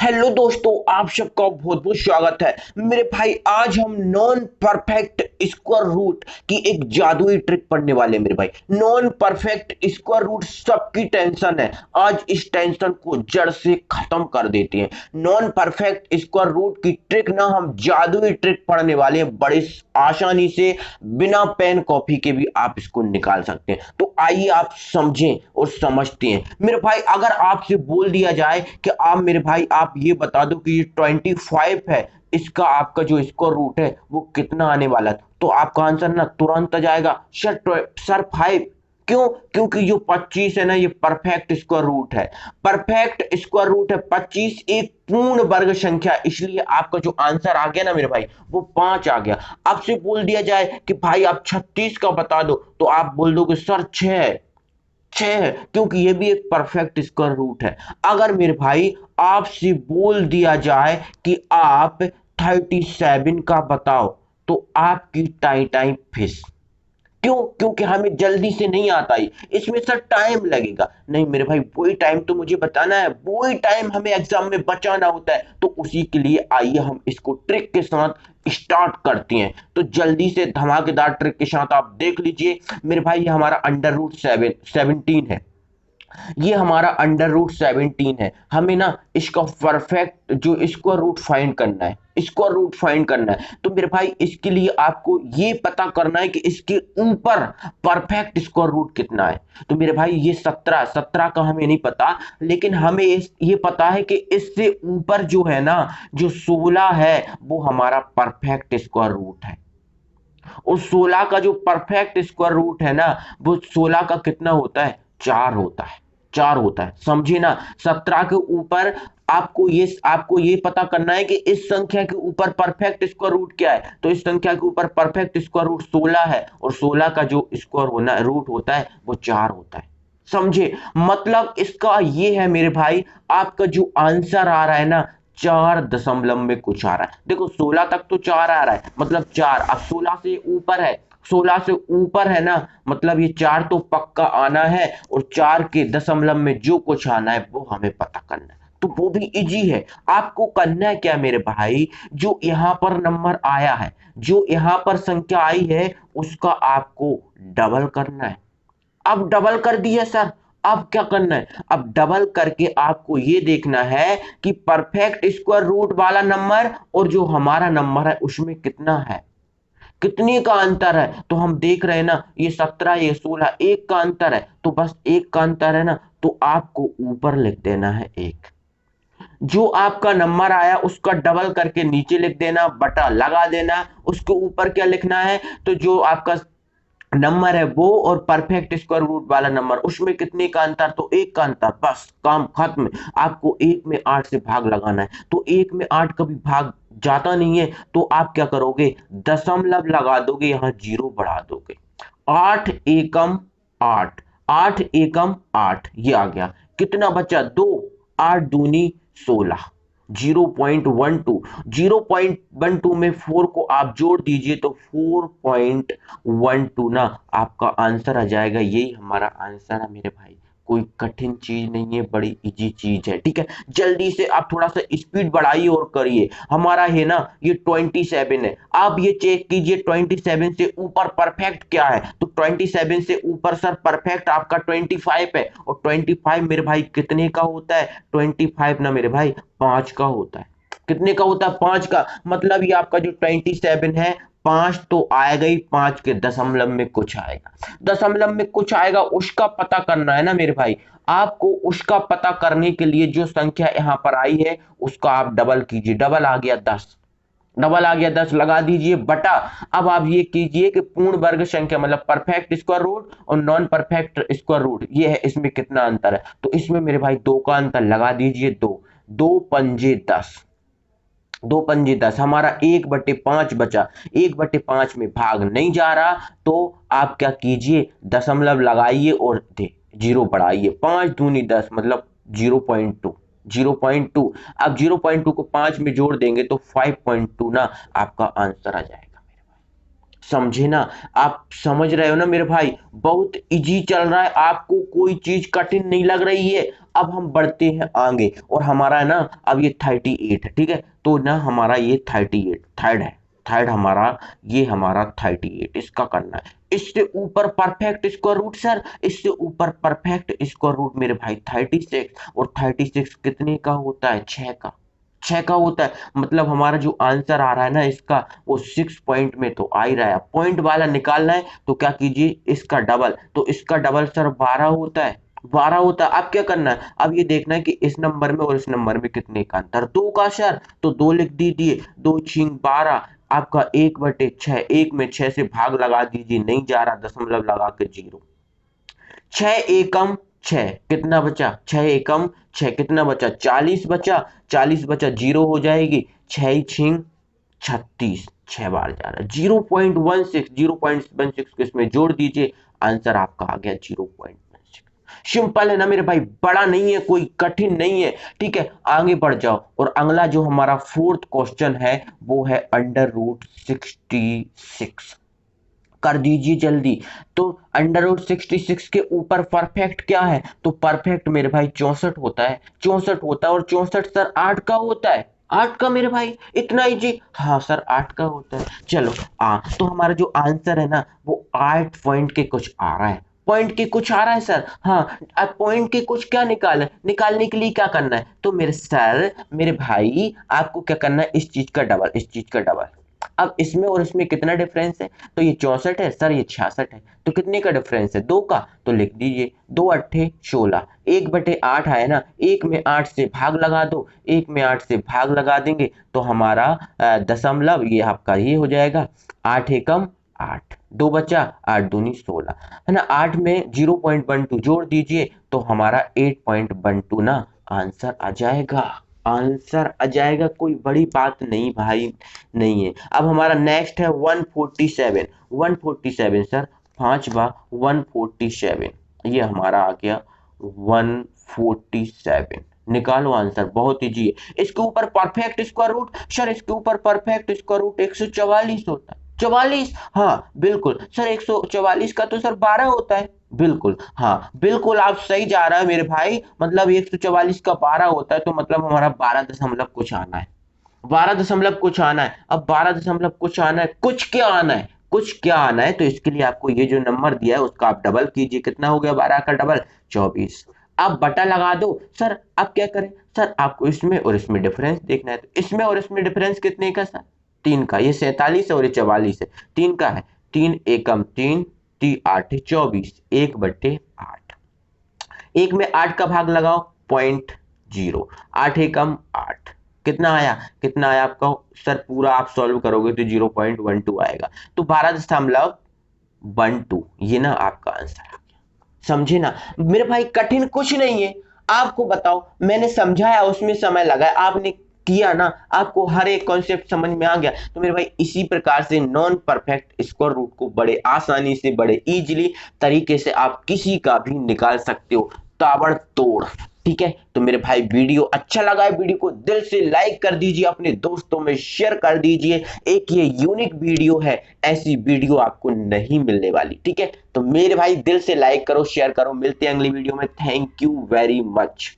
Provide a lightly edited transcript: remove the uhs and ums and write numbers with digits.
Hello दोस्तों, आप सबका बहुत बहुत स्वागत है मेरे भाई। आज हम नॉन परफेक्ट स्क्वायर रूट की एक जादुई ट्रिक पढ़ने वाले हैं मेरे भाई। नॉन परफेक्ट स्क्वायर रूट सबकी टेंशन है, आज इस टेंशन को जड़ से खत्म कर देते हैं। नॉन परफेक्ट स्क्वायर रूट की ट्रिक ना हम जादुई ट्रिक पढ़ने वाले हैं, बड़े आसानी से बिना पेन कॉपी के भी आप इसको निकाल सकते हैं। तो आइए आप समझें और समझते हैं मेरे भाई। अगर आपसे बोल दिया जाए कि आप मेरे भाई आप ये बता दो कि ये 25 है, इसका आपका जो स्क्वायर रूट है वो कितना आने वाला है, तो आपका आंसर ना तुरंत आ जाएगा, सर 5। क्यों? क्योंकि जो 25 है ना, ये परफेक्ट स्क्वायर रूट है। परफेक्ट स्क्वायर रूट है 25, एक पूर्ण वर्ग संख्या, इसलिए आपका जो आंसर आ गया ना मेरे भाई वो 5 आ गया। आपसे बोल दिया जाए कि भाई आप 36 का बता दो, तो आप बोल दोगे सर 6 है, क्योंकि ये भी एक परफेक्ट स्क्वायर रूट है। अगर मेरे भाई आपसे बोल दिया जाए कि आप 37 का बताओ, तो आपकी टाई टाई फिश। क्यों? क्योंकि हमें जल्दी से नहीं आता ही, इसमें सर टाइम लगेगा। नहीं मेरे भाई, वही टाइम तो मुझे बताना है, वही टाइम हमें एग्जाम में बचाना होता है, तो उसी के लिए आइए हम इसको ट्रिक के साथ स्टार्ट करते हैं। तो जल्दी से धमाकेदार ट्रिक के साथ आप देख लीजिए मेरे भाई। ये हमारा अंडर रूट 17 है, ये हमारा अंडर रूट 17 है। हमें ना इसका परफेक्ट जो स्क्वायर रूट फाइंड करना है, स्क्वायर रूट फाइंड करना है। तो मेरे भाई इसके लिए आपको ये पता करना है कि इसके ऊपर परफेक्ट स्क्वायर रूट कितना है। तो मेरे भाई ये 17 का हमें नहीं पता, लेकिन हमें ये पता है कि इससे ऊपर जो है ना, जो 16 है, वो हमारा परफेक्ट स्क्वायर रूट है। और 16 का जो परफेक्ट स्क्वायर रूट है ना, वो 16 का कितना होता है? 4 होता है। 4 होता है, समझे ना। 17 के ऊपर आपको ये पता करना है कि इस संख्या के ऊपर परफेक्ट स्क्वायर रूट क्या है। तो इस संख्या के ऊपर परफेक्ट स्क्वायर रूट 16 है, और 16 का जो स्क्वायर होना रूट होता है वो 4 होता है। समझे? मतलब इसका ये है मेरे भाई, आपका जो आंसर आ रहा है ना, 4 में कुछ आ रहा है। देखो 16 तक तो 4 आ रहा है, मतलब 4। अब 16 से ऊपर है, 16 से ऊपर है ना, मतलब ये 4 तो पक्का आना है, और 4 के दशमलव में जो कुछ आना है वो हमें पता करना है। तो वो भी इजी है। आपको करना है क्या मेरे भाई, जो यहां पर नंबर आया है, जो यहां पर संख्या आई है, उसका आपको डबल करना है। अब डबल कर दिया सर, अब क्या करना है? अब डबल करके आपको ये देखना है कि परफेक्ट स्क्वायर रूट वाला नंबर और जो हमारा नंबर है उसमें कितना है, कितने का अंतर है। तो हम देख रहे हैं ना, ये 17 ये 16, एक का अंतर है, तो बस एक का अंतर है ना, तो आपको ऊपर लिख देना है एक। जो आपका नंबर आया उसका डबल करके नीचे लिख देना, बटा लगा देना। उसके ऊपर क्या लिखना है? तो जो आपका नंबर है वो और परफेक्ट स्क्वायर रूट वाला नंबर, उसमें कितने का अंतर? तो एक का अंतर, बस काम खत्म। आपको 1 में 8 से भाग लगाना है, तो 1 में 8 कभी भाग जाता नहीं है, तो आप क्या करोगे? दशमलव लगा दोगे, यहां जीरो बढ़ा दोगे। 8 एकम 8, 8 एकम 8, ये आ गया। कितना बचा? 2। 8 दूनी 16, 0.12। 0.12 में 4 को आप जोड़ दीजिए, तो 4.12 ना आपका आंसर आ जाएगा। यही हमारा आंसर है मेरे भाई, कोई कठिन चीज नहीं है, बड़ी इजी चीज है। ठीक है, जल्दी से आप थोड़ा सा स्पीड बढ़ाइए और करिए। हमारा है ना ये 27 है। आप ये चेक कीजिए 27 से ऊपर परफेक्ट क्या है। तो 27 से ऊपर सर परफेक्ट आपका 25 है, और 25 मेरे भाई कितने का होता है? 25 ना मेरे भाई 5 का होता है। कितने का होता है? 5 का। मतलब ये आपका जो 27 है, 5 तो आएगा ही, 5 के दशमलव में कुछ आएगा। दशमलव में कुछ आएगा, उसका पता करना है ना मेरे भाई। आपको उसका पता करने के लिए जो संख्या यहां पर आई है उसका आप डबल कीजिए। डबल आ गया 10, डबल आ गया 10, लगा दीजिए बटा। अब आप ये कीजिए कि पूर्ण वर्ग संख्या मतलब परफेक्ट स्क्वायर रूट और नॉन परफेक्ट स्क्वायर रूट ये है, इसमें कितना अंतर है? तो इसमें मेरे भाई 2 का अंतर, लगा दीजिए 2। 2 पंजे 10, 2 पंजे 10, हमारा 1/5 बचा। 1/5 में भाग नहीं जा रहा, तो आप क्या कीजिए? दशमलव लगाइए और दे जीरो बढ़ाइए। 5 दूनी 10, मतलब 0.2, 0.2। अब 0.2 को 5 में जोड़ देंगे तो 5.2 ना आपका आंसर आ जाएगा। समझे ना? आप समझ रहे हो ना मेरे भाई? बहुत इजी चल रहा है, आपको कोई चीज कठिन नहीं लग रही है। अब हम बढ़ते हैं आगे, और हमारा है ना अब ये 38 है, ठीक है? तो ना हमारा ये 38 थर्ड है, थर्ड हमारा, ये हमारा 38 इसका करना है। इससे ऊपर परफेक्ट स्क्वायर रूट सर, इससे ऊपर परफेक्ट स्क्वायर रूट मेरे भाई 36, और 36 कितने का होता है? 6 का। 6 का होता है, मतलब हमारा जो आंसर आ रहा है ना इसका, वो 6 पॉइंट में तो आ ही रहा है। पॉइंट वाला निकालना है तो क्या कीजिए, इसका डबल, तो इसका डबल सर 12 होता है। 12 होता है। अब क्या करना है, अब ये देखना है कि इस नंबर में और इस नंबर में कितने का अंतर, 2 का सर, तो 2 लिख दीजिए, 2 छिंग 12, आपका 1/6, 1 में 6 से भाग लगा दीजिए, नहीं जा रहा, दशमलव लगा के 0। 6 एकम 6 कितना बचा? 6 एकम 6 कितना बचा? 40 बचा। 40 बचा, 0 हो जाएगी, 6 छिंग 36, 6 बार जा रहा है, 0.16, 0.16 को इसमें जोड़ दीजिए, आंसर आपका आ गया 0.16। सिंपल है ना मेरे भाई, बड़ा नहीं है, कोई कठिन नहीं है, ठीक है? आगे बढ़ जाओ, और अगला जो हमारा फोर्थ क्वेश्चन है वो है √66, कर दीजिए जल्दी। तो √66 के ऊपर परफेक्ट क्या है? तो परफेक्ट मेरे भाई 64 होता है, 64 होता है, और 64 सर 8 का होता है। 8 का मेरे भाई, इतना ही जी, हाँ सर 8 का होता है। चलो तो हमारा जो आंसर है ना वो 8 पॉइंट के कुछ आ रहा है, पॉइंट के कुछ आ रहा है सर। हाँ, अब पॉइंट के कुछ क्या निकालने के लिए क्या करना है, तो मेरे सर मेरे भाई आपको क्या करना है, इस चीज का डबल, इस चीज का डबल। अब इसमें और इसमें कितना डिफरेंस है, तो ये 64 है सर, ये 66 है, तो कितने का डिफरेंस है? 2 का, तो लिख दीजिए 2 अट्ठे 16, 1/8 है ना, 1 में 8 से भाग लगा दो, 1 में 8 से भाग लगा देंगे तो हमारा दशमलव, ये आपका ये हो जाएगा, 8 एकम 8, 2 बचा, 8 दूनी 16, है ना? 8 में 0.12 जोड़ दीजिए तो हमारा 8.12 ना आंसर आ जाएगा, आंसर आ जाएगा, कोई बड़ी बात नहीं भाई, नहीं है। अब हमारा नेक्स्ट है 147, 147 सर, 5/147, ये हमारा आ गया 147। निकालो आंसर, बहुत इजी है। इसके ऊपर परफेक्ट स्क्वायर रूट सर, इसके ऊपर परफेक्ट स्क्वायर रूट 144 होता है। 44, हाँ बिल्कुल सर, 144 का तो सर 12 होता है। बिल्कुल, हाँ बिल्कुल, आप सही जा रहे हैं मेरे भाई, मतलब 144 का 12 होता है, तो मतलब हमारा 12 दशमलव कुछ आना है, 12 दशमलव कुछ आना है। अब 12 दशमलव कुछ आना है, कुछ क्या आना है, कुछ क्या आना है, तो इसके लिए आपको ये जो नंबर दिया है उसका आप डबल कीजिए, कितना हो गया 12 का डबल? 24। अब बटा लगा दो सर। अब क्या करें सर, आपको इसमें और इसमें डिफरेंस देखना है, तो इसमें और इसमें डिफरेंस कितने का सर? 3 का, ये 47 है और ये 44 है, 3 का है, 3 एकम 3, 3 8 24, 1/8, 1 में 8 का भाग लगाओ, 0.0, 8 एकम 8, कितना आया, कितना आया आपका सर? पूरा आप सॉल्व करोगे तो 0.12 आएगा, तो 12.12, ये ना आपका आंसर आ गया। समझे ना मेरे भाई? कठिन कुछ नहीं है, आपको बताओ, मैंने समझाया उसमें समय लगा, आपने किया ना, आपको हर एक कॉन्सेप्ट समझ में आ गया, तो मेरे भाई इसी प्रकार से नॉन परफेक्ट स्क्वायर रूट को बड़े आसानी से, बड़े इजीली तरीके से आप किसी का भी निकाल सकते हो, ताबड़तोड़। ठीक है, तो मेरे भाई वीडियो अच्छा लगा है, वीडियो को दिल से लाइक कर दीजिए, अपने दोस्तों में शेयर कर दीजिए, एक ये यूनिक वीडियो है, ऐसी वीडियो आपको नहीं मिलने वाली। ठीक है, तो मेरे भाई दिल से लाइक करो, शेयर करो, मिलते हैं अगली वीडियो में। Thank you very much.